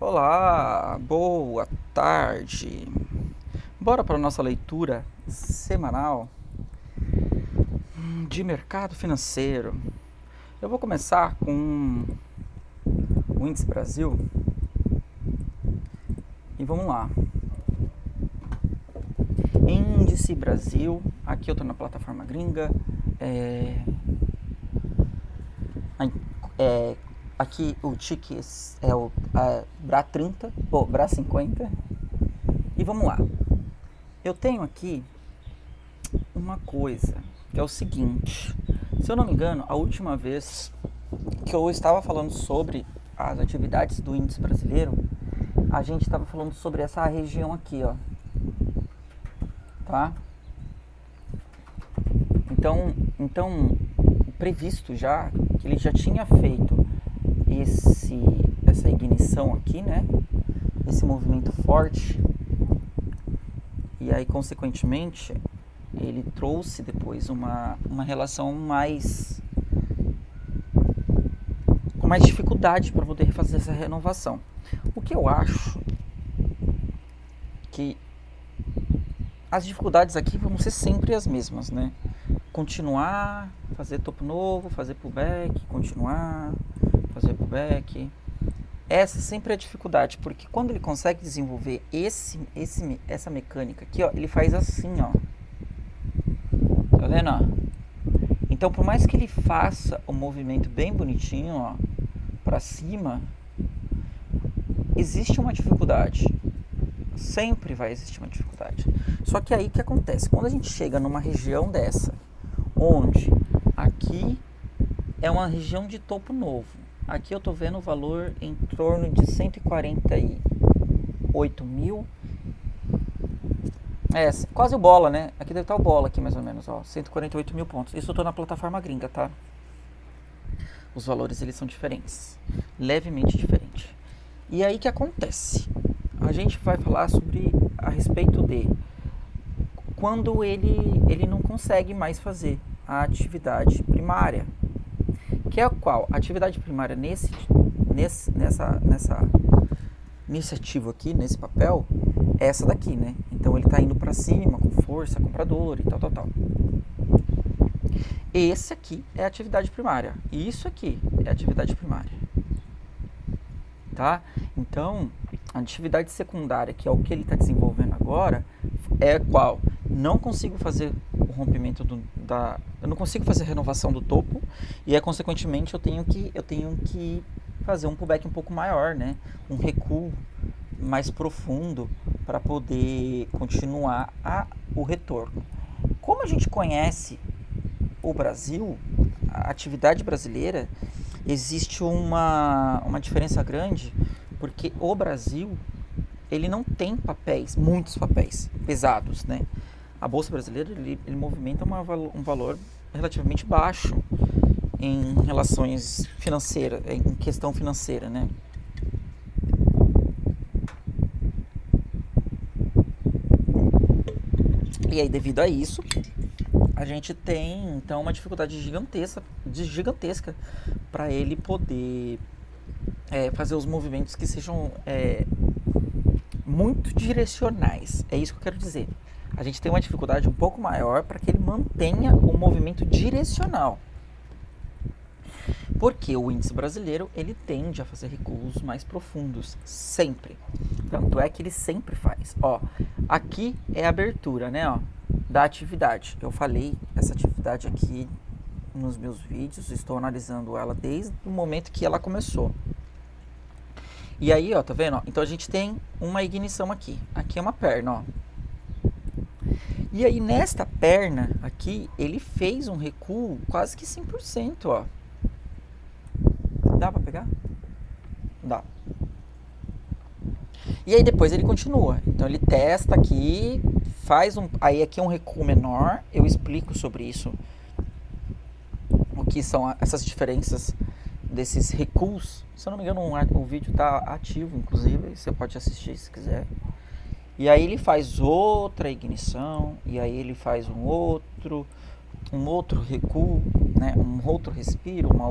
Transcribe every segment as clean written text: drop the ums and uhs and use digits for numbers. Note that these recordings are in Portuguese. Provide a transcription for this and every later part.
Olá, boa tarde. Bora para a nossa leitura semanal de mercado financeiro. Eu vou começar com o Índice Brasil e vamos lá. Índice Brasil, aqui eu estou na plataforma gringa. Aqui o tick é o BRA30, ou BRA50. E vamos lá. Eu tenho aqui uma coisa, que é o seguinte. Se eu não me engano, a última vez que eu estava falando sobre as atividades do índice brasileiro, a gente estava falando sobre essa região aqui, ó. Tá? Então previsto já, que ele já tinha feito essa ignição aqui, né? Esse movimento forte. E aí, consequentemente, ele trouxe depois uma relação com mais dificuldade para poder fazer essa renovação. O que eu acho que as dificuldades aqui vão ser sempre as mesmas, né? Continuar, fazer topo novo, fazer pullback, continuar, fazer pullback. Essa sempre é a dificuldade, porque quando ele consegue desenvolver essa mecânica aqui, ó, ele faz assim, ó. Tá vendo, ó? Então, por mais que ele faça o movimento bem bonitinho, ó, pra cima, existe uma dificuldade. Sempre vai existir uma dificuldade. Só que aí o que acontece? Quando a gente chega numa região dessa, onde aqui é uma região de topo novo, aqui eu tô vendo o valor em torno de 148 mil. Quase o bola, né? Aqui deve estar o bola aqui mais ou menos, ó, 148 mil pontos. Isso eu tô na plataforma gringa, tá? Os valores, eles são diferentes, levemente diferentes. E aí o que acontece? A gente vai falar a respeito de quando ele não consegue mais fazer a atividade primária, que é a qual? A atividade primária nessa ativo aqui, nesse papel, é essa daqui, né? Então ele está indo para cima com força compradora e tal. Esse aqui é a atividade primária. E isso aqui é a atividade primária. Tá? Então, a atividade secundária, que é o que ele está desenvolvendo agora, é qual? Não consigo fazer o rompimento eu não consigo fazer a renovação do topo, e consequentemente eu tenho que fazer um pullback um pouco maior, né? Um recuo mais profundo para poder continuar o retorno. Como a gente conhece o Brasil, a atividade brasileira, existe uma diferença grande, porque o Brasil, ele não tem muitos papéis pesados, né? A Bolsa Brasileira, ele movimenta um valor relativamente baixo em relações financeiras, em questão financeira, né? E aí, devido a isso, a gente tem, então, uma dificuldade gigantesca para ele poder fazer os movimentos que sejam muito direcionais. É isso que eu quero dizer. A gente tem uma dificuldade um pouco maior para que ele mantenha o movimento direcional. Porque o índice brasileiro, ele tende a fazer recuos mais profundos, sempre. Tanto é que ele sempre faz. Ó, aqui é a abertura, né, ó, da atividade. Eu falei essa atividade aqui nos meus vídeos, estou analisando ela desde o momento que ela começou. E aí, ó, tá vendo? Ó? Então a gente tem uma ignição aqui. Aqui é uma perna, ó. E aí nesta perna aqui, ele fez um recuo quase que 100%, ó. Dá pra pegar? Dá. E aí depois ele continua. Então ele testa aqui, aí aqui é um recuo menor. Eu explico sobre isso, o que são essas diferenças desses recuos. Se eu não me engano, o vídeo tá ativo, inclusive, você pode assistir se quiser. E aí ele faz outra ignição, e aí ele faz um outro recuo, né? Um outro respiro, uma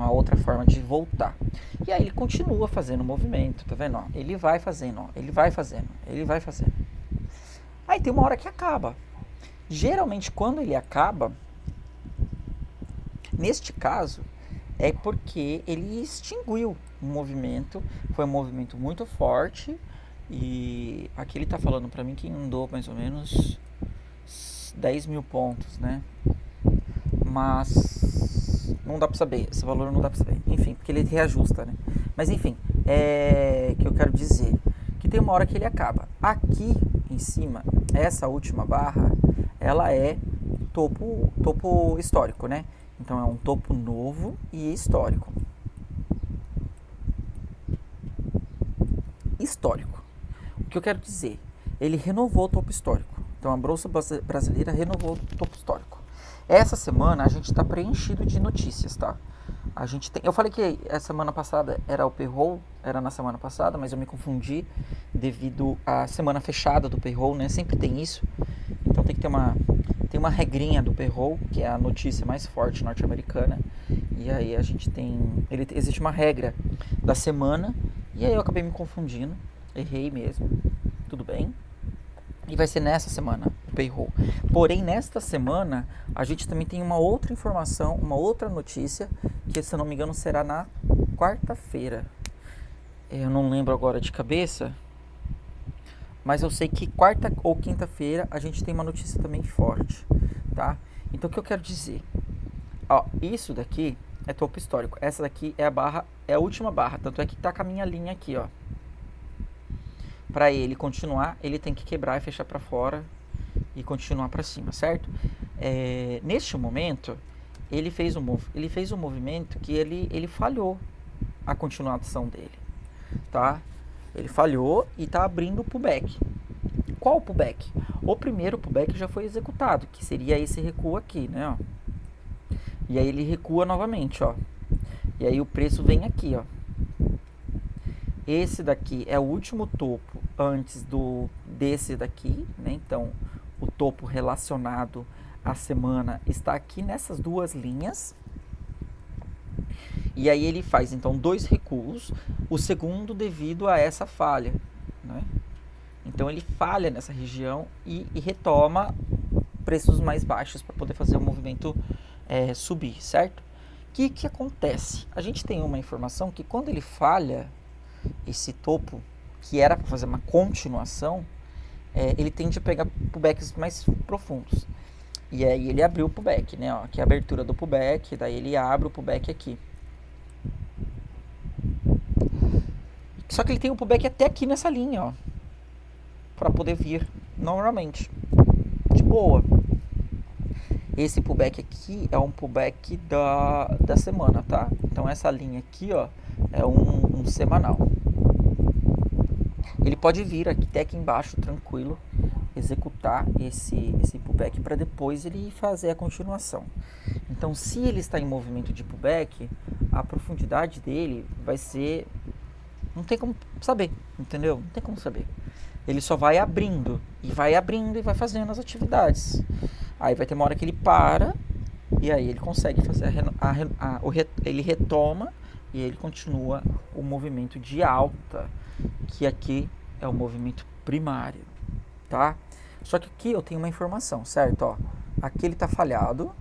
uma outra forma de voltar. E aí ele continua fazendo o movimento, tá vendo? Ó, ele vai fazendo, ó, ele vai fazendo, ele vai fazendo. Aí tem uma hora que acaba. Geralmente quando ele acaba, neste caso, é porque ele extinguiu o movimento, foi um movimento muito forte, e aqui ele tá falando pra mim que andou mais ou menos 10 mil pontos, né? Mas não dá pra saber, esse valor não dá pra saber. Enfim, porque ele reajusta, né? Mas enfim, que eu quero dizer que tem uma hora que ele acaba. Aqui em cima, essa última barra, ela é topo histórico, né? Então é um topo novo e histórico. Histórico. O que eu quero dizer? Ele renovou o topo histórico. Então a Bolsa Brasileira renovou o topo histórico. Essa semana a gente está preenchido de notícias, tá? A gente tem, eu falei que a semana passada era o payroll, era na semana passada, mas eu me confundi devido à semana fechada do payroll, né? Sempre tem isso. Então tem que ter uma regrinha do payroll, que é a notícia mais forte norte-americana. E aí a gente tem, existe uma regra da semana, e aí eu acabei me confundindo, errei mesmo. Tudo bem? E vai ser nessa semana o payroll. Porém, nesta semana, a gente também tem uma outra informação, uma outra notícia, que se eu não me engano será na quarta-feira. Eu não lembro agora de cabeça, mas eu sei que quarta ou quinta-feira a gente tem uma notícia também forte, tá? Então o que eu quero dizer? Ó, isso daqui é topo histórico. Essa daqui é a barra, é a última barra, tanto é que tá com a minha linha aqui, ó. Para ele continuar, ele tem que quebrar e fechar para fora e continuar para cima, certo? Neste momento, ele fez um movimento que ele falhou a continuação dele, tá? Ele falhou e está abrindo o pullback. Qual o pullback? O primeiro pullback já foi executado, que seria esse recuo aqui, né? Ó. E aí ele recua novamente, ó. E aí o preço vem aqui, ó. Esse daqui é o último topo antes desse daqui, né? Então, o topo relacionado à semana está aqui nessas duas linhas. E aí ele faz, então, dois recuos. O segundo devido a essa falha, né? Então, ele falha nessa região e retoma preços mais baixos para poder fazer o movimento subir, certo? O que acontece? A gente tem uma informação que quando ele falha esse topo, que era para fazer uma continuação, ele tende a pegar pullbacks mais profundos. E aí ele abriu o pullback, né? Ó, aqui é a abertura do pullback, daí ele abre o pullback aqui. Só que ele tem um pullback até aqui nessa linha, ó, para poder vir normalmente, de boa. Esse pullback aqui é um pullback da semana, tá? Então essa linha aqui, ó, é um semanal. Ele pode vir aqui, até aqui embaixo, tranquilo, executar esse pullback para depois ele fazer a continuação. Então, se ele está em movimento de pullback, a profundidade dele vai ser... Não tem como saber, entendeu? Não tem como saber. Ele só vai abrindo e vai fazendo as atividades. Aí vai ter uma hora que ele para e aí ele consegue fazer ele retoma e ele continua o movimento de alta, que aqui é o movimento primário, tá? Só que aqui eu tenho uma informação, certo? Ó, aqui ele está falhado,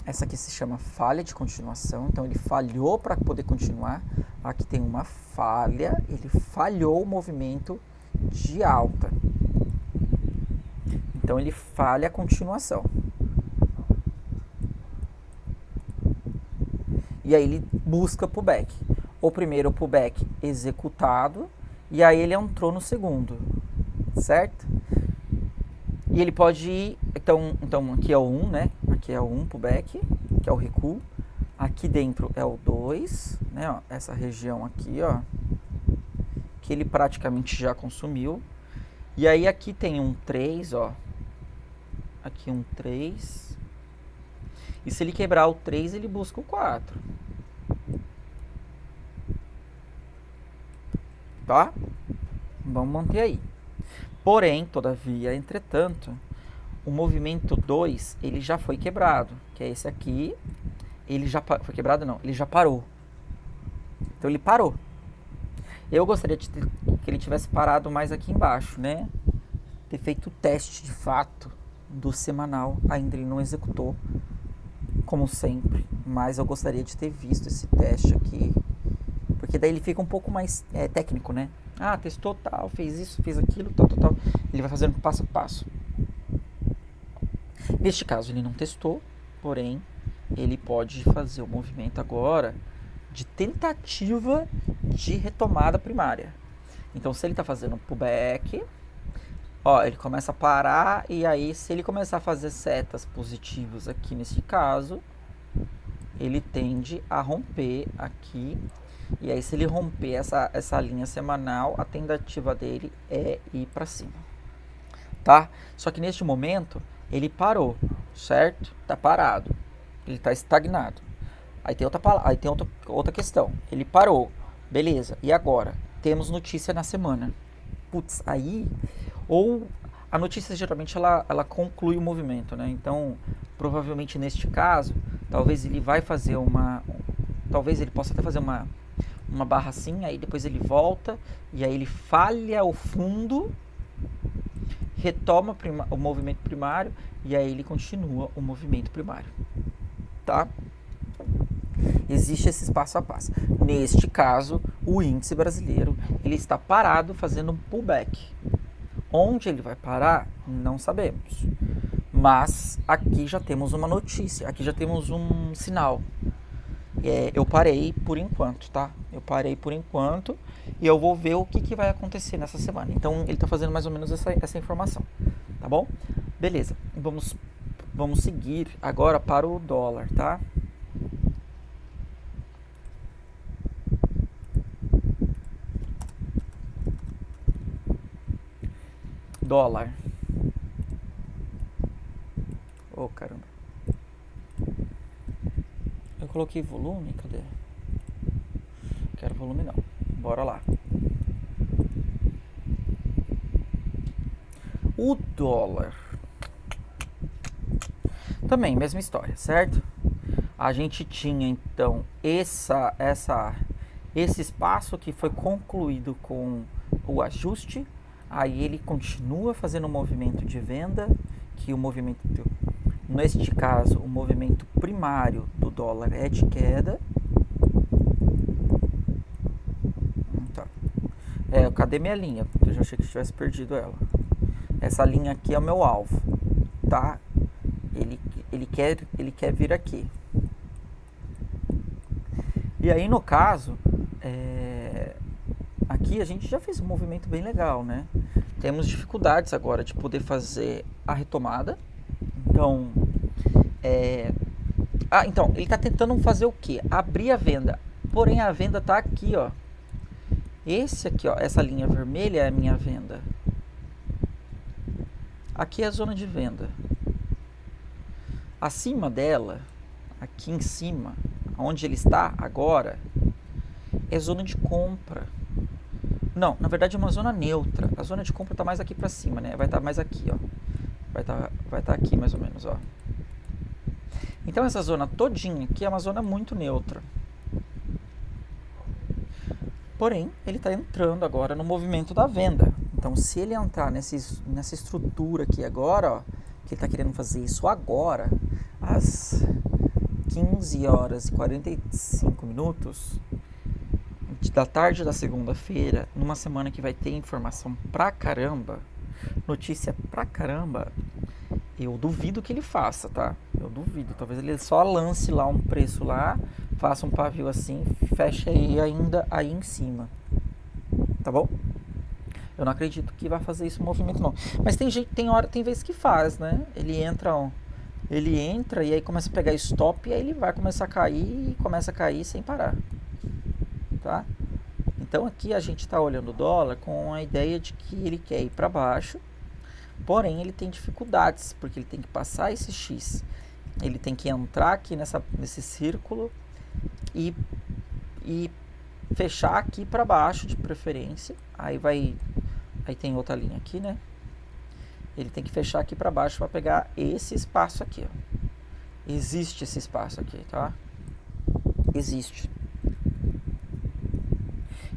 essa aqui se chama falha de continuação, então ele falhou para poder continuar. Aqui tem uma falha, ele falhou o movimento de alta, então ele falha a continuação. E aí ele busca pullback. O primeiro pullback executado, e aí ele entrou no segundo, certo? E ele pode ir, então aqui é o 1, né? Aqui é o 1 pullback, que é o recuo. Aqui dentro é o 2, né? Ó, essa região aqui, ó, que ele praticamente já consumiu. E aí aqui tem um 3, ó. Aqui um 3. E se ele quebrar o 3, ele busca o 4. Tá? Vamos manter aí. Porém, todavia, entretanto, o movimento 2, ele já foi quebrado, que é esse aqui, ele já foi quebrado não, ele já parou. Então ele parou. Eu gostaria que ele tivesse parado mais aqui embaixo, né? Ter feito o teste de fato do semanal. Ainda ele não executou, como sempre. Mas eu gostaria de ter visto esse teste aqui. Porque daí ele fica um pouco mais técnico, né? Ah, testou tal, fez isso, fez aquilo, tal. Ele vai fazendo passo a passo. Neste caso ele não testou, porém ele pode fazer o movimento agora de tentativa de retomada primária. Então se ele está fazendo um pullback, ó, ele começa a parar e aí se ele começar a fazer setas positivas aqui nesse caso, ele tende a romper aqui. E aí se ele romper essa linha semanal, a tentativa dele é ir para cima, tá? Só que neste momento ele parou, certo? Tá parado, ele tá estagnado. Aí tem outra questão, ele parou, beleza, e agora? Temos notícia na semana. Putz, aí, ou a notícia geralmente ela conclui o movimento, né? Então, provavelmente neste caso, talvez ele vai fazer talvez ele possa até fazer uma barra assim, aí depois ele volta, e aí ele falha o fundo, retoma o movimento primário, e aí ele continua o movimento primário, tá? Existe esse passo a passo. Neste caso, o índice brasileiro, ele está parado fazendo um pullback. Onde ele vai parar, não sabemos. Mas aqui já temos uma notícia, aqui já temos um sinal. Eu parei por enquanto, tá? Eu parei por enquanto e eu vou ver o que vai acontecer nessa semana. Então ele está fazendo mais ou menos essa informação, tá bom? Beleza, vamos seguir agora para o dólar, tá? Dólar. Oh, caramba. Eu coloquei volume, cadê? Quero volume não. Bora lá. O dólar. Também, mesma história, certo? A gente tinha então esse espaço que foi concluído com o ajuste. Aí ele continua fazendo um movimento de venda, que o movimento, neste caso, o movimento primário do dólar é de queda. Tá. Cadê minha linha? Eu já achei que tivesse perdido ela. Essa linha aqui é o meu alvo, tá? Ele quer vir aqui. E aí, no caso, aqui a gente já fez um movimento bem legal, né? Temos dificuldades agora de poder fazer a retomada. Então, então ele está tentando fazer o quê? Abrir a venda. Porém, a venda está aqui, ó. Esse aqui, ó, essa linha vermelha é a minha venda. Aqui é a zona de venda. Acima dela, aqui em cima, onde ele está agora, é zona de compra. Não, na verdade é uma zona neutra. A zona de compra está mais aqui para cima, né? Vai estar mais aqui, ó. Vai estar aqui mais ou menos, ó. Então essa zona todinha aqui é uma zona muito neutra. Porém, ele está entrando agora no movimento da venda. Então, se ele entrar nessa estrutura aqui agora, ó, que ele está querendo fazer isso agora, às 15 horas e 45 minutos da tarde da segunda-feira, numa semana que vai ter informação pra caramba, notícia pra caramba, eu duvido que ele faça, tá? Eu duvido. Talvez ele só lance lá um preço lá, faça um pavio assim, feche aí em cima. Tá bom? Eu não acredito que vai fazer esse movimento não. Mas tem vezes que faz, né? Ele entra e aí começa a pegar stop e aí ele vai começar a cair e começa a cair sem parar. Tá? Então aqui a gente está olhando o dólar com a ideia de que ele quer ir para baixo, porém ele tem dificuldades, porque ele tem que passar esse X, ele tem que entrar aqui nesse círculo e fechar aqui para baixo de preferência, aí tem outra linha aqui, né? Ele tem que fechar aqui para baixo para pegar esse espaço aqui, ó. Existe esse espaço aqui, tá? existe.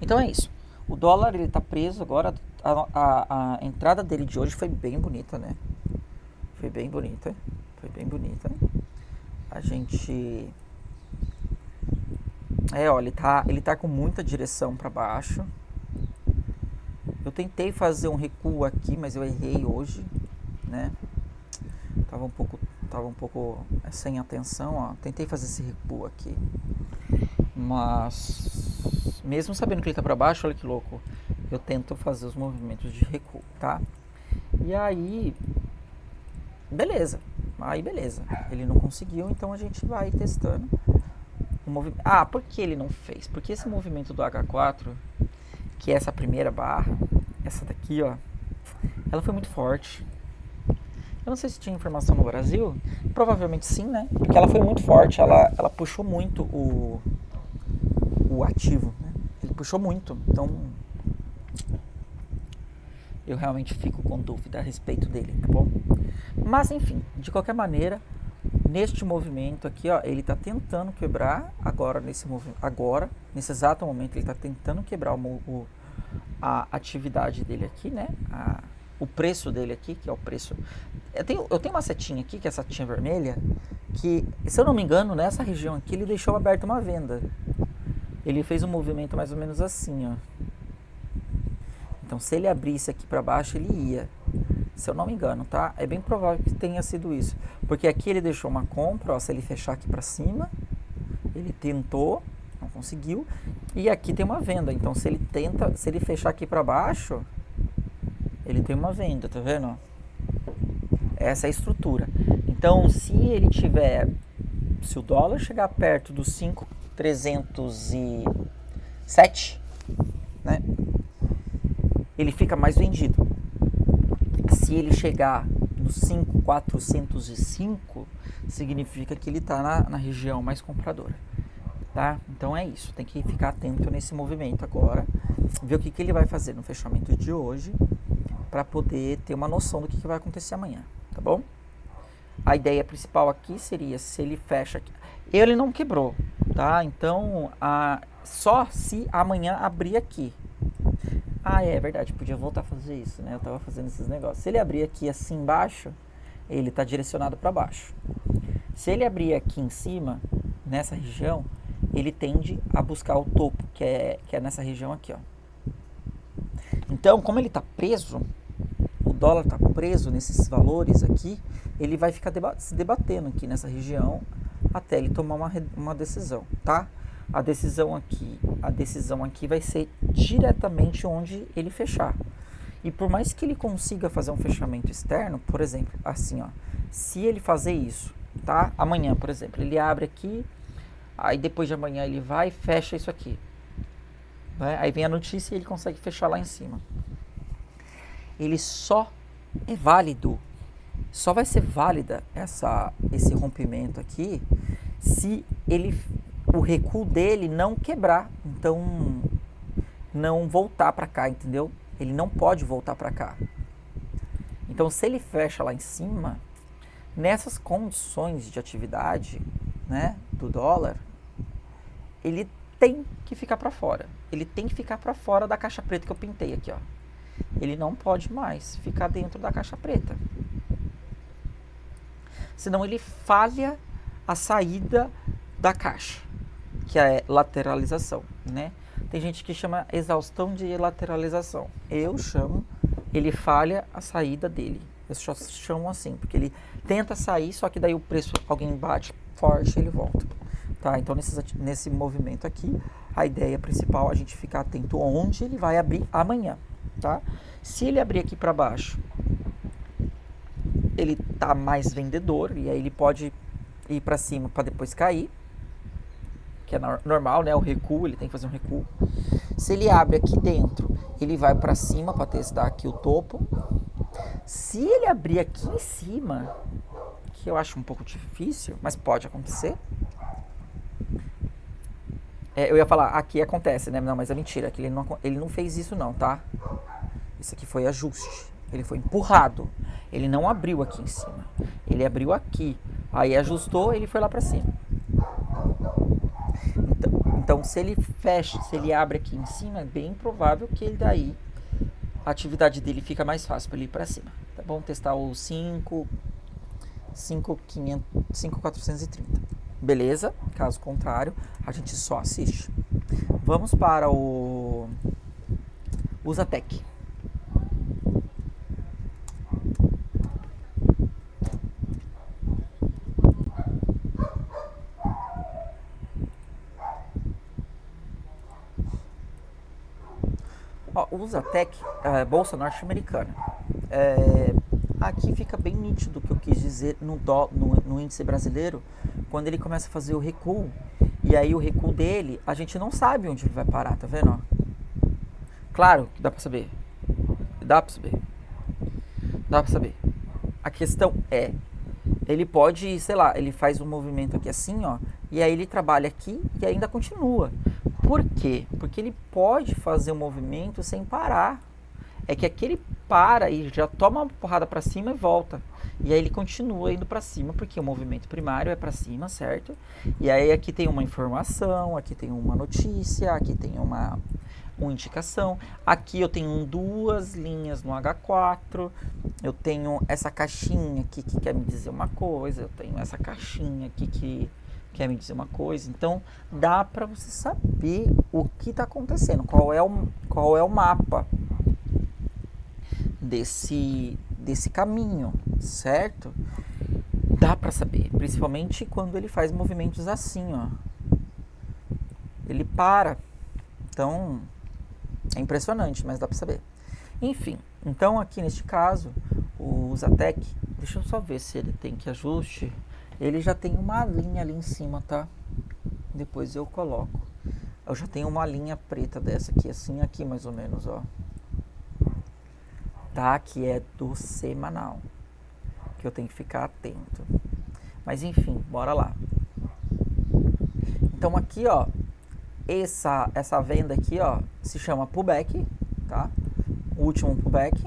Então é isso. O dólar, ele tá preso agora. A entrada dele de hoje foi bem bonita, né? Foi bem bonita. A gente... olha, ele tá com muita direção para baixo. Eu tentei fazer um recuo aqui, mas eu errei hoje, né? Tava um pouco sem atenção, ó. Tentei fazer esse recuo aqui. Mas mesmo sabendo que ele tá para baixo, olha que louco. Eu tento fazer os movimentos de recuo, tá? E aí, beleza. Ele não conseguiu, então a gente vai testando o movimento. Por que ele não fez? Porque esse movimento do H4, que é essa primeira barra, essa daqui, ó, ela foi muito forte. Eu não sei se tinha informação no Brasil, provavelmente sim, né? Porque ela foi muito forte, ela puxou muito o ativo, né? Ele puxou muito, então eu realmente fico com dúvida a respeito dele, tá bom? Mas enfim, de qualquer maneira, neste movimento aqui, ó, ele está tentando quebrar nesse exato momento ele está tentando quebrar a atividade dele aqui, né? O preço dele aqui, que é o preço. Eu tenho uma setinha aqui, que é essa setinha vermelha, que, se eu não me engano, nessa região aqui ele deixou aberta uma venda. Ele fez um movimento mais ou menos assim, ó. Então, se ele abrisse aqui para baixo, ele ia. Se eu não me engano, tá? É bem provável que tenha sido isso. Porque aqui ele deixou uma compra, ó, se ele fechar aqui para cima, ele tentou, não conseguiu. E aqui tem uma venda. Então, se ele fechar aqui para baixo, ele tem uma venda, tá vendo? Essa é a estrutura. Então, se o dólar chegar perto dos 5.307, né? Ele fica mais vendido. Se ele chegar nos 5.405, significa que ele está na região mais compradora, tá? Então é isso, tem que ficar atento nesse movimento agora, ver o que ele vai fazer no fechamento de hoje, para poder ter uma noção do que vai acontecer amanhã, tá bom? A ideia principal aqui seria, se ele fecha aqui, ele não quebrou, tá? Então, só se amanhã abrir aqui. É verdade, podia voltar a fazer isso, né? Eu tava fazendo esses negócios. Se ele abrir aqui assim embaixo, ele tá direcionado para baixo. Se ele abrir aqui em cima, nessa região, ele tende a buscar o topo, que é nessa região aqui, ó. Então, como ele tá preso, o dólar tá preso nesses valores aqui, ele vai ficar se debatendo aqui nessa região até ele tomar uma decisão, tá? A decisão aqui vai ser diretamente onde ele fechar. E por mais que ele consiga fazer um fechamento externo, por exemplo, assim, ó, se ele fazer isso, tá? Amanhã, por exemplo, ele abre aqui, aí depois de amanhã ele vai e fecha isso aqui. Né? Aí vem a notícia e ele consegue fechar lá em cima. Ele só é válido, só vai ser válida esse rompimento aqui se o recuo dele não quebrar, então não voltar para cá, entendeu? Ele não pode voltar para cá. Então, se ele fecha lá em cima, nessas condições de atividade, né, do dólar, ele tem que ficar para fora. Ele tem que ficar para fora da caixa preta que eu pintei aqui, ó. Ele não pode mais ficar dentro da caixa preta. Senão ele falha a saída da caixa, que é lateralização, né? Tem gente que chama exaustão de lateralização. Eu chamo, ele falha a saída dele. Eu só chamo assim, porque ele tenta sair, só que daí o preço, alguém bate forte, ele volta. Tá? Então, nesse movimento aqui, a ideia principal é a gente ficar atento onde ele vai abrir amanhã, tá? Se ele abrir aqui para baixo, ele tá mais vendedor, e aí ele pode ir para cima para depois cair, que é normal, né? O recuo, ele tem que fazer um recuo. Se ele abre aqui dentro, ele vai para cima para testar aqui o topo. Se ele abrir aqui em cima, que eu acho um pouco difícil, mas pode acontecer. Eu ia falar, aqui acontece, né? Não, mas é mentira, que ele não fez isso não, tá? Isso aqui foi ajuste. Ele foi empurrado. Ele não abriu aqui em cima. Ele abriu aqui. Aí ajustou, ele foi lá para cima. Então, se ele fecha, se ele abre aqui em cima, é bem provável que ele daí, a atividade dele fica mais fácil para ele ir para cima. Tá bom? Testar o 5.430. Beleza? Caso contrário, a gente só assiste. Vamos para o Usatec. Ó, o Usatec, bolsa norte-americana. Aqui fica bem nítido o que eu quis dizer no índice brasileiro, quando ele começa a fazer o recuo. E aí o recuo dele, a gente não sabe onde ele vai parar, tá vendo? Ó? Claro que dá pra saber. Dá pra saber. Dá pra saber. A questão é, ele pode, sei lá, ele faz um movimento aqui assim, ó, e aí ele trabalha aqui e ainda continua. Por quê? Porque ele pode fazer um movimento sem parar. É que aqui ele para e já toma uma porrada para cima e volta. E aí ele continua indo para cima, porque o movimento primário é para cima, certo? E aí aqui tem uma informação, aqui tem uma notícia, aqui tem uma indicação. Aqui eu tenho duas linhas no H4, eu tenho essa caixinha aqui que quer me dizer uma coisa, eu tenho essa caixinha aqui que quer me dizer uma coisa. Então dá para você saber o que está acontecendo, qual é o mapa desse caminho, certo? Dá para saber, principalmente quando ele faz movimentos assim, ó. Ele para. Então é impressionante, mas dá para saber. Enfim, então aqui neste caso, o Usatec, deixa eu só ver se ele tem que ajuste. Ele já tem uma linha ali em cima, tá? Depois eu coloco. Eu já tenho uma linha preta dessa aqui, assim, aqui mais ou menos, ó. Tá? Que é do semanal. Que eu tenho que ficar atento. Mas enfim, bora lá. Então aqui, ó, essa venda aqui, ó, se chama pullback, tá? O último pullback.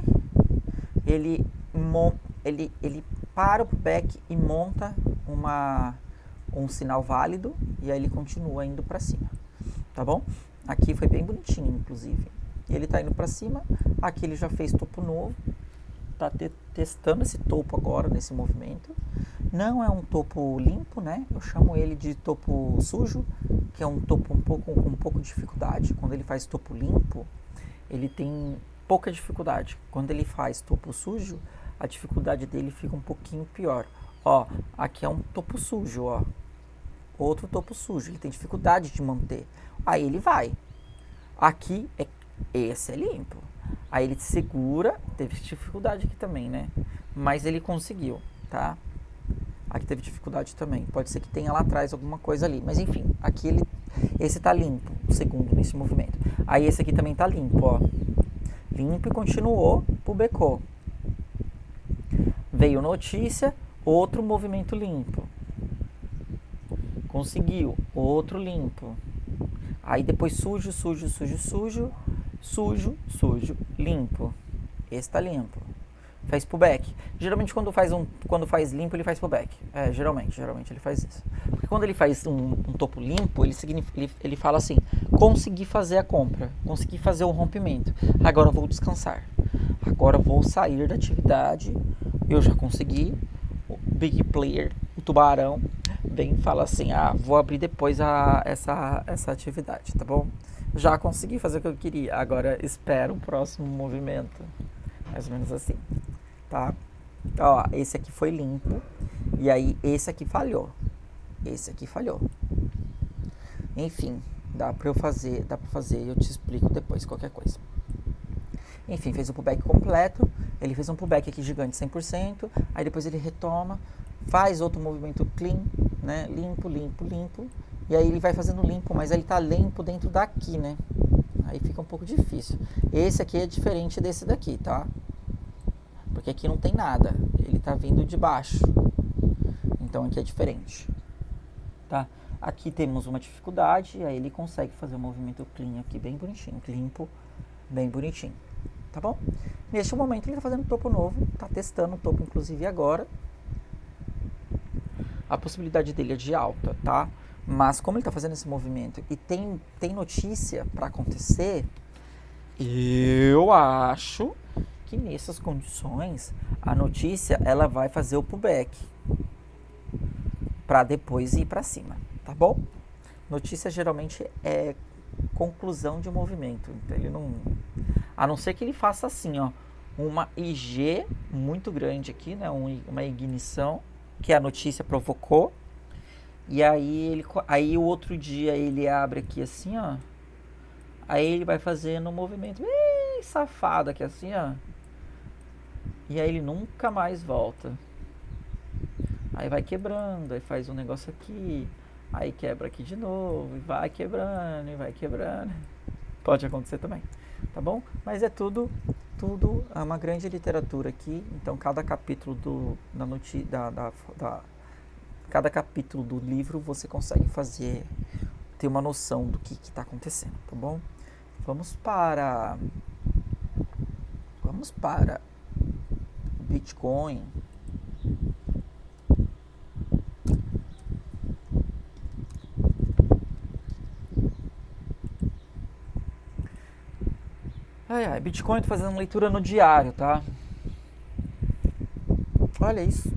Ele para o pullback e monta um sinal válido e aí ele continua indo para cima, tá bom? Aqui foi bem bonitinho, inclusive. Ele tá indo para cima, aqui ele já fez topo novo, tá testando esse topo agora nesse movimento. Não é um topo limpo, né? Eu chamo ele de topo sujo, que é um topo com um pouco de dificuldade. Quando ele faz topo limpo, ele tem pouca dificuldade. Quando ele faz topo sujo, a dificuldade dele fica um pouquinho pior. Ó, aqui é um topo sujo, ó. Outro topo sujo, ele tem dificuldade de manter. Aí ele vai. Aqui, esse é limpo. Aí ele segura, teve dificuldade aqui também, né? Mas ele conseguiu, tá? Aqui teve dificuldade também. Pode ser que tenha lá atrás alguma coisa ali. Mas enfim, aqui esse tá limpo, o segundo nesse movimento. Aí esse aqui também tá limpo, ó. Limpo e continuou, publicou. Veio notícia, outro movimento limpo. Conseguiu, outro limpo. Aí depois sujo, sujo, sujo, sujo, sujo, sujo, limpo. Esse tá limpo. Faz pullback. Geralmente quando faz limpo, ele faz pullback. Geralmente ele faz isso. Porque quando ele faz um topo limpo, ele fala assim: consegui fazer a compra, consegui fazer o rompimento. Agora eu vou descansar. Agora eu vou sair da atividade. Eu já consegui. O big player, o tubarão, vem e fala assim: vou abrir depois essa atividade, tá bom? Já consegui fazer o que eu queria. Agora espero o próximo movimento. Mais ou menos assim, tá? Ó, esse aqui foi limpo. E aí, esse aqui falhou. Esse aqui falhou. Enfim, dá pra fazer, eu te explico depois, qualquer coisa. Enfim, fez o pullback completo. Ele fez um pullback aqui gigante, 100%. Aí depois ele retoma, faz outro movimento clean, né? Limpo, limpo, limpo. E aí ele vai fazendo limpo, mas ele tá limpo dentro daqui, né? Aí fica um pouco difícil. Esse aqui é diferente desse daqui, tá? Porque aqui não tem nada. Ele tá vindo de baixo. Então aqui é diferente. Tá? Aqui temos uma dificuldade. E aí ele consegue fazer um movimento clean aqui bem bonitinho. Limpo, bem bonitinho. Tá bom? Neste momento ele tá fazendo topo novo. Tá testando o topo inclusive agora. A possibilidade dele é de alta, tá? Mas como ele está fazendo esse movimento e tem notícia para acontecer, eu acho que nessas condições a notícia ela vai fazer o pullback para depois ir para cima, tá bom? Notícia geralmente é conclusão de movimento, então ele não, a não ser que ele faça assim, ó, uma IG muito grande aqui, né, uma ignição que a notícia provocou, e aí o outro dia ele abre aqui assim, ó, aí ele vai fazendo um movimento bem safado aqui assim, ó, e aí ele nunca mais volta. Aí vai quebrando, aí faz um negócio aqui, aí quebra aqui de novo, e vai quebrando, e vai quebrando. Pode acontecer também, tá bom? Mas é tudo é uma grande literatura aqui, então cada capítulo cada capítulo do livro você consegue ter uma noção do que está acontecendo, tá bom? Vamos para Bitcoin. Bitcoin, tô fazendo leitura no diário, tá? Olha isso.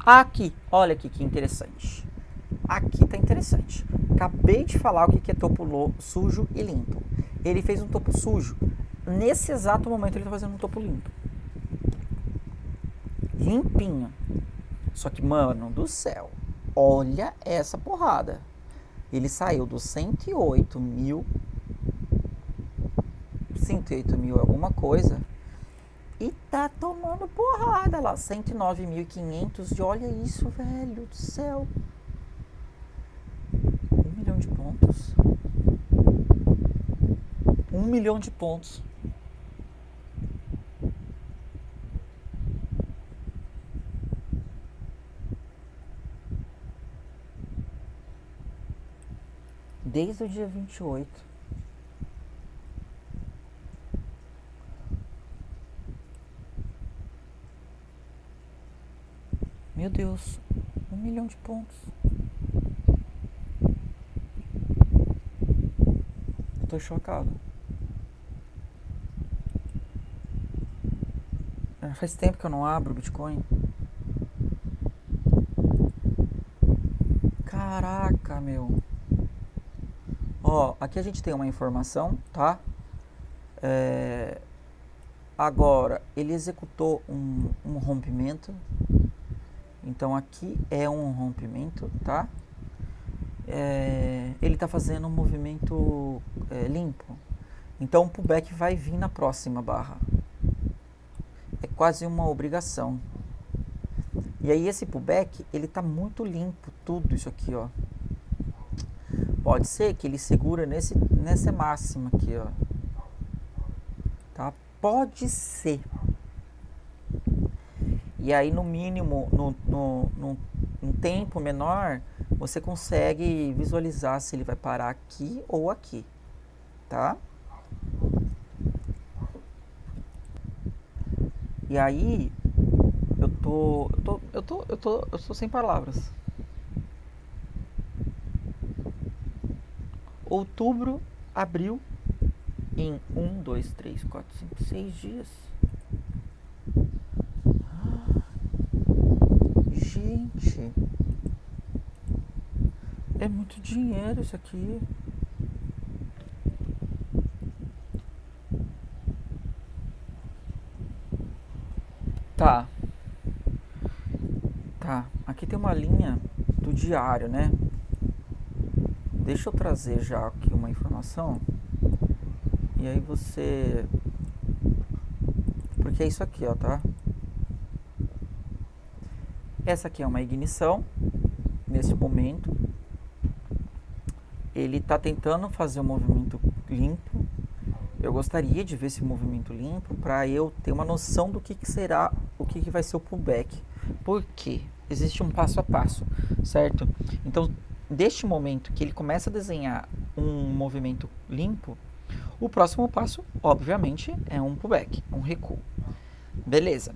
Aqui, olha aqui que interessante. Aqui tá interessante. Acabei de falar o que é topo sujo e limpo. Ele fez um topo sujo. Nesse exato momento ele tá fazendo um topo limpo. Limpinho. Só que, mano do céu, olha essa porrada. Ele saiu dos 108 mil alguma coisa e tá tomando porrada lá, 109.500 e olha isso, velho do céu. 1 milhão de pontos. 1 milhão de pontos. Desde o dia 28. Meu Deus, 1 milhão de pontos. Eu tô chocado. Faz tempo que eu não abro o Bitcoin. Caraca, meu. Ó, aqui a gente tem uma informação, tá? Agora, ele executou um rompimento. Então aqui é um rompimento, tá? Ele está fazendo um movimento limpo. Então o pullback vai vir na próxima barra. É quase uma obrigação. E aí esse pullback, ele está muito limpo, tudo isso aqui, ó. Pode ser que ele segura nessa máxima aqui, ó. Tá? Pode ser. E aí, no mínimo, num tempo menor, você consegue visualizar se ele vai parar aqui ou aqui, tá? E aí, eu tô sem palavras. Outubro abriu em 1, 2, 3, 4, 5, 6 dias. Gente, é muito dinheiro isso aqui. Tá. Aqui tem uma linha do diário, né? Deixa eu trazer já aqui uma informação. E aí você... Porque é isso aqui, ó, tá? Essa aqui é uma ignição. Nesse momento, ele está tentando fazer um movimento limpo. Eu gostaria de ver esse movimento limpo para eu ter uma noção do que será, o que vai ser o pullback. Por quê? Existe um passo a passo, certo? Então, deste momento que ele começa a desenhar um movimento limpo, o próximo passo, obviamente, é um pullback, um recuo. Beleza.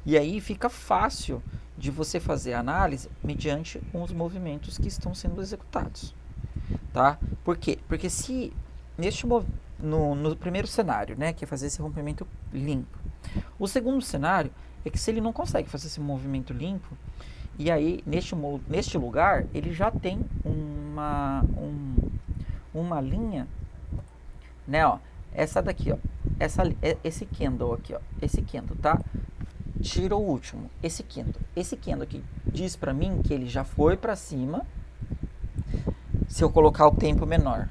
E aí fica fácil de você fazer a análise mediante os movimentos que estão sendo executados, tá? Por quê? Porque se no primeiro cenário, né, que é fazer esse rompimento limpo, o segundo cenário é que se ele não consegue fazer esse movimento limpo, e aí neste lugar ele já tem uma linha, né, ó, essa daqui, ó, esse candle aqui, ó, esse candle, tá? Tira o último, esse candle aqui diz para mim que ele já foi para cima, se eu colocar o tempo menor.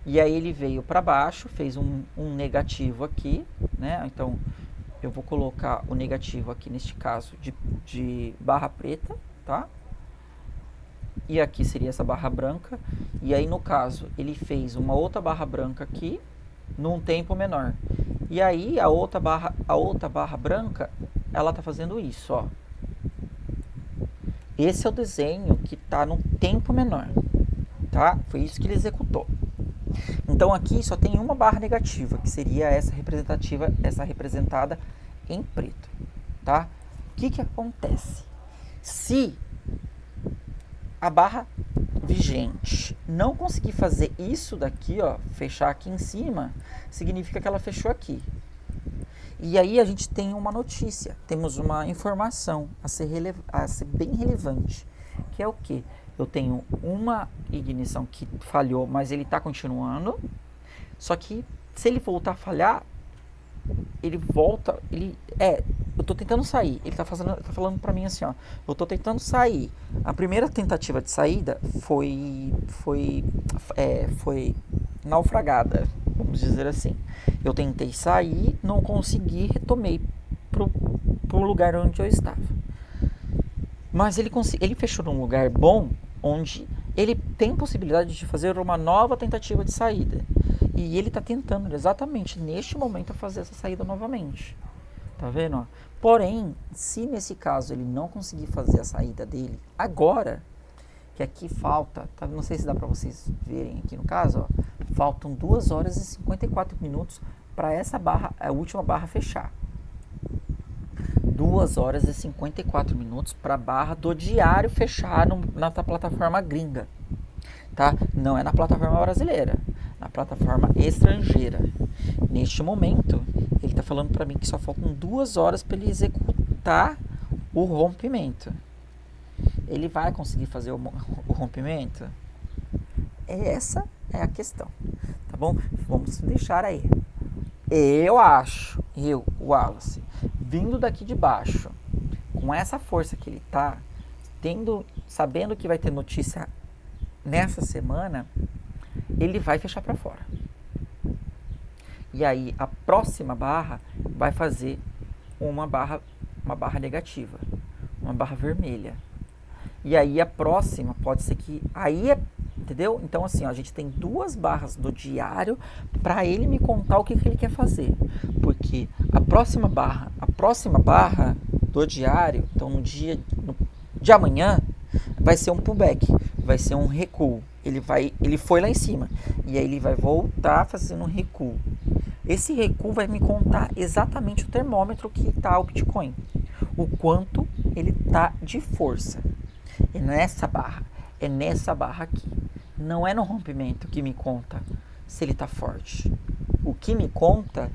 E aí ele veio para baixo, fez um negativo aqui, né? Então eu vou colocar o negativo aqui neste caso de barra preta, tá? E aqui seria essa barra branca. E aí no caso ele fez uma outra barra branca aqui num tempo menor. E aí a outra barra branca, ela tá fazendo isso, ó. Esse é o desenho que tá no tempo menor, tá? Foi isso que ele executou. Então aqui só tem uma barra negativa, que seria essa representativa, essa representada em preto, tá? O que acontece? Se a barra vigente não conseguir fazer isso daqui, ó, fechar aqui em cima, significa que ela fechou aqui. E aí a gente tem uma notícia, temos uma informação a ser bem relevante, que é o quê? Eu tenho uma ignição que falhou, mas ele está continuando. Só que se ele voltar a falhar, ele volta, eu estou tentando sair. Ele tá falando para mim assim, ó, eu estou tentando sair. A primeira tentativa de saída foi naufragada, vamos dizer assim. Eu tentei sair, não consegui, retomei pro lugar onde eu estava. Mas ele fechou num lugar bom, onde ele tem possibilidade de fazer uma nova tentativa de saída. E ele está tentando exatamente neste momento fazer essa saída novamente. Tá vendo? Ó? Porém, se nesse caso ele não conseguir fazer a saída dele agora, que aqui falta, tá? Não sei se dá para vocês verem aqui no caso, ó, faltam 2 horas e 54 minutos para essa barra, a última barra fechar. 2 horas e 54 minutos para a barra do diário fechar na plataforma gringa, tá? Não é na plataforma brasileira, na plataforma estrangeira. Neste momento, ele está falando para mim que só faltam 2 horas para ele executar o rompimento. Ele vai conseguir fazer o rompimento? Essa é a questão, tá bom? Vamos deixar aí. Eu acho, Wallace, vindo daqui de baixo, com essa força que ele tá, sabendo que vai ter notícia nessa semana, ele vai fechar para fora. E aí a próxima barra vai fazer uma barra negativa, uma barra vermelha. E aí a próxima pode ser que entendeu? Então assim, ó, a gente tem 2 barras do diário para ele me contar o que ele quer fazer. Porque a próxima barra do diário, então no dia de amanhã, vai ser um pullback, vai ser um recuo. Ele foi lá em cima e aí ele vai voltar fazendo um recuo. Esse recuo vai me contar exatamente o termômetro que está o Bitcoin, o quanto ele está de força. É nessa barra aqui. Não é no rompimento que me conta se ele está forte. O que me conta,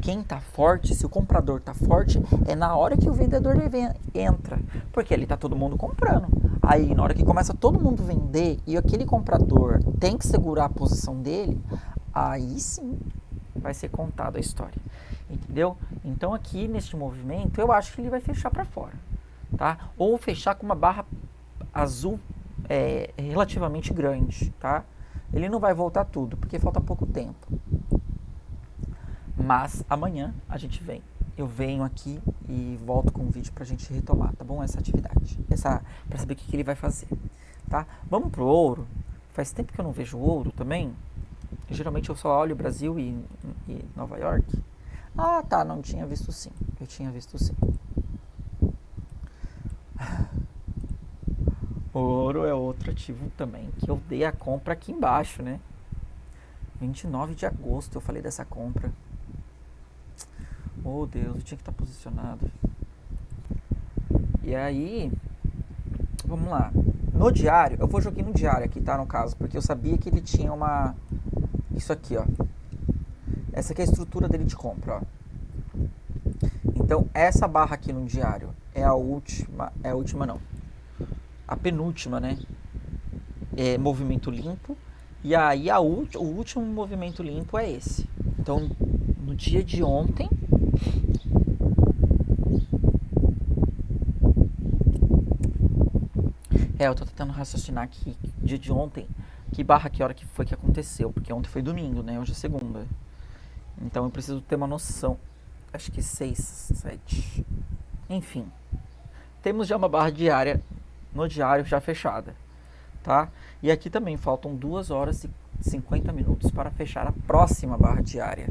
quem está forte, se o comprador está forte, é na hora que o vendedor entra. Porque ali está todo mundo comprando. Aí, na hora que começa todo mundo vender e aquele comprador tem que segurar a posição dele, aí sim vai ser contada a história. Entendeu? Então, aqui neste movimento, eu acho que ele vai fechar para fora. Tá? Ou fechar com uma barra azul relativamente grande, tá? Ele não vai voltar tudo, porque falta pouco tempo. Mas amanhã a gente vem. Eu venho aqui e volto com um vídeo pra gente retomar, tá bom? Essa atividade. Pra saber o que ele vai fazer, tá? Vamos pro ouro. Faz tempo que eu não vejo ouro também. Geralmente eu só olho Brasil e Nova York. Ah, tá, não tinha visto sim. Eu tinha visto sim. Ouro é outro ativo também, que eu dei a compra aqui embaixo, né? 29 de agosto eu falei dessa compra. Oh Deus, eu tinha que estar posicionado. E aí, vamos lá. No diário, eu vou jogar no diário aqui, tá? No caso, porque eu sabia que ele tinha uma... Isso aqui, ó. Essa aqui é a estrutura dele de compra, ó. Então, essa barra aqui no diário é a última... É a última, não. A penúltima, né? É movimento limpo. E aí, o último movimento limpo é esse. Então, no dia de ontem... eu tô tentando raciocinar aqui, dia de ontem, que barra, que hora que foi que aconteceu, porque ontem foi domingo, né, hoje é segunda. Então eu preciso ter uma noção, acho que 6, 7, enfim. Temos já uma barra diária, no diário já fechada, tá? E aqui também faltam 2 horas e 50 minutos para fechar a próxima barra diária.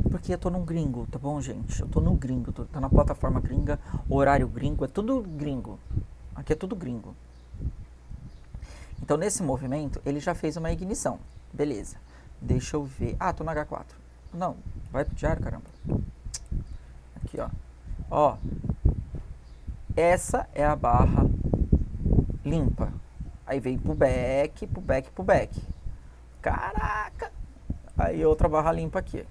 Porque eu tô num gringo, tá bom, gente? Eu tô no gringo, tô na plataforma gringa, horário gringo, é tudo gringo. Aqui é tudo gringo. Então, nesse movimento, ele já fez uma ignição. Beleza. Deixa eu ver. Ah, tô no H4. Não, vai pro diário, caramba. Aqui, ó. Ó. Essa é a barra limpa. Aí vem pro back, pro back, pro back. Caraca! Aí outra barra limpa aqui.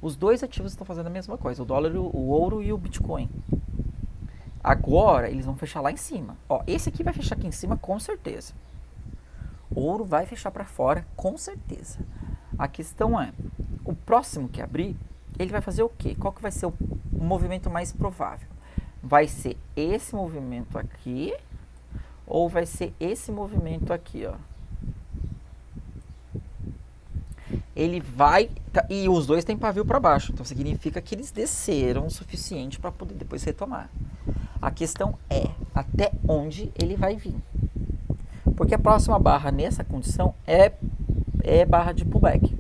Os dois ativos estão fazendo a mesma coisa. O dólar, o ouro e o Bitcoin. Agora, eles vão fechar lá em cima. Ó, esse aqui vai fechar aqui em cima, com certeza. O ouro vai fechar para fora, com certeza. A questão é, o próximo que abrir, ele vai fazer o quê? Qual que vai ser o movimento mais provável? Vai ser esse movimento aqui, ou vai ser esse movimento aqui, ó. Ele vai... e os dois têm pavio para baixo, então significa que eles desceram o suficiente para poder depois retomar. A questão é até onde ele vai vir. Porque a próxima barra nessa condição é barra de pullback,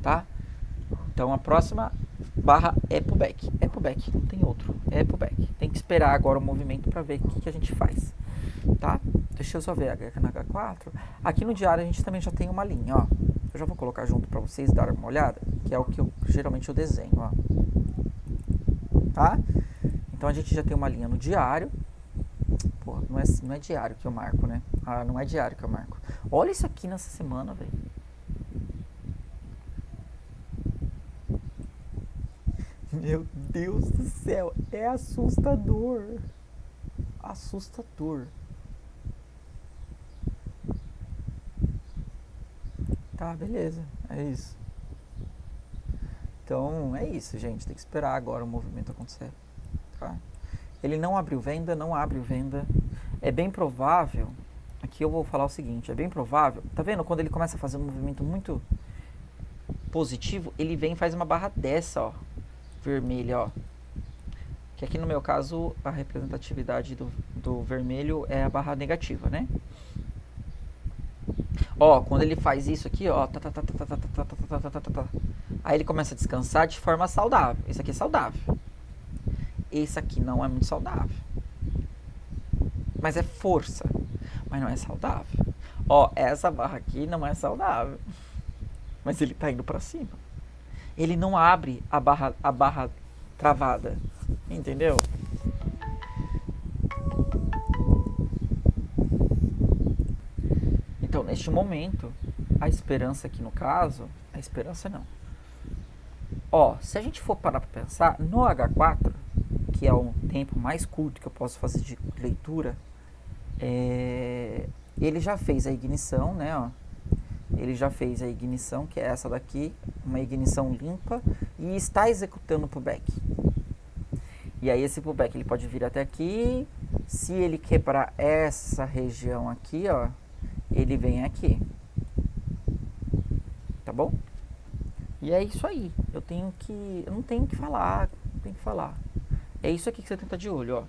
tá? Então a próxima barra é pullback. É pullback, não tem outro. É pullback. Tem que esperar agora o movimento para ver o que a gente faz, tá? Deixa eu só ver aqui na H4. Aqui no diário a gente também já tem uma linha, ó. Eu já vou colocar junto para vocês darem uma olhada, que é o que geralmente eu desenho, ó. Tá? Então a gente já tem uma linha no diário. Pô, não é diário que eu marco, né? Ah, não é diário que eu marco. Olha isso aqui nessa semana, velho. Meu Deus do céu, é assustador. Assustador. Tá, beleza. É isso. Então, é isso, gente. Tem que esperar agora o movimento acontecer. Tá? Ele não abriu venda, não abre venda. É bem provável, aqui eu vou falar o seguinte, é bem provável, tá vendo? Quando ele começa a fazer um movimento muito positivo, ele vem e faz uma barra dessa, ó, vermelha, ó. Que aqui no meu caso, a representatividade do vermelho é a barra negativa, né? Ó, quando ele faz isso aqui, ó, aí ele começa a descansar de forma saudável. Esse aqui é saudável. Esse aqui não é muito saudável. Mas é força. Mas não é saudável. Ó, essa barra aqui não é saudável. Mas ele tá indo pra cima. Ele não abre a barra travada. Entendeu? Então, neste momento, a esperança aqui no caso... A esperança não. Ó, se a gente for parar pra pensar, no H4... que é o tempo mais curto que eu posso fazer de leitura, ele já fez a ignição, né? Ó. Ele já fez a ignição, que é essa daqui, uma ignição limpa, e está executando o pullback. E aí esse pullback ele pode vir até aqui, se ele quebrar essa região aqui, ó, ele vem aqui. Tá bom? E é isso aí. Eu não tenho que falar, tenho que falar. É isso aqui que você tem que estar de olho, ó.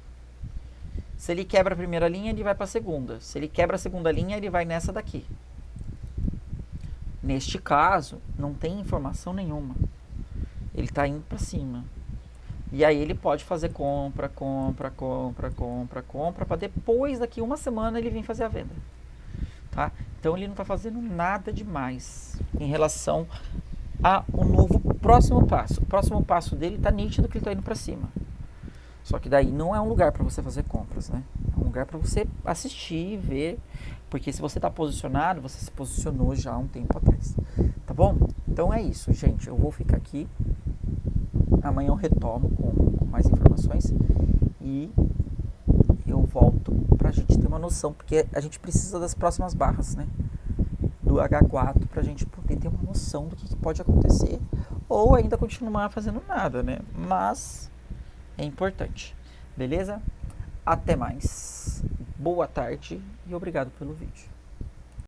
Se ele quebra a primeira linha, ele vai para a segunda. Se ele quebra a segunda linha, ele vai nessa daqui. Neste caso, não tem informação nenhuma. Ele está indo para cima. E aí ele pode fazer compra, para depois, daqui uma semana, ele vir fazer a venda. Tá? Então ele não está fazendo nada demais em relação ao próximo passo. O próximo passo dele está nítido que ele está indo para cima. Só que daí não é um lugar para você fazer compras, né? É um lugar para você assistir, ver, porque se você está posicionado, você se posicionou já há um tempo atrás, tá bom? Então é isso, gente. Eu vou ficar aqui. Amanhã eu retomo com mais informações e eu volto pra gente ter uma noção, porque a gente precisa das próximas barras, né? Do H4 pra gente poder ter uma noção do que pode acontecer ou ainda continuar fazendo nada, né? Mas é importante, beleza? Até mais. Boa tarde e obrigado pelo vídeo.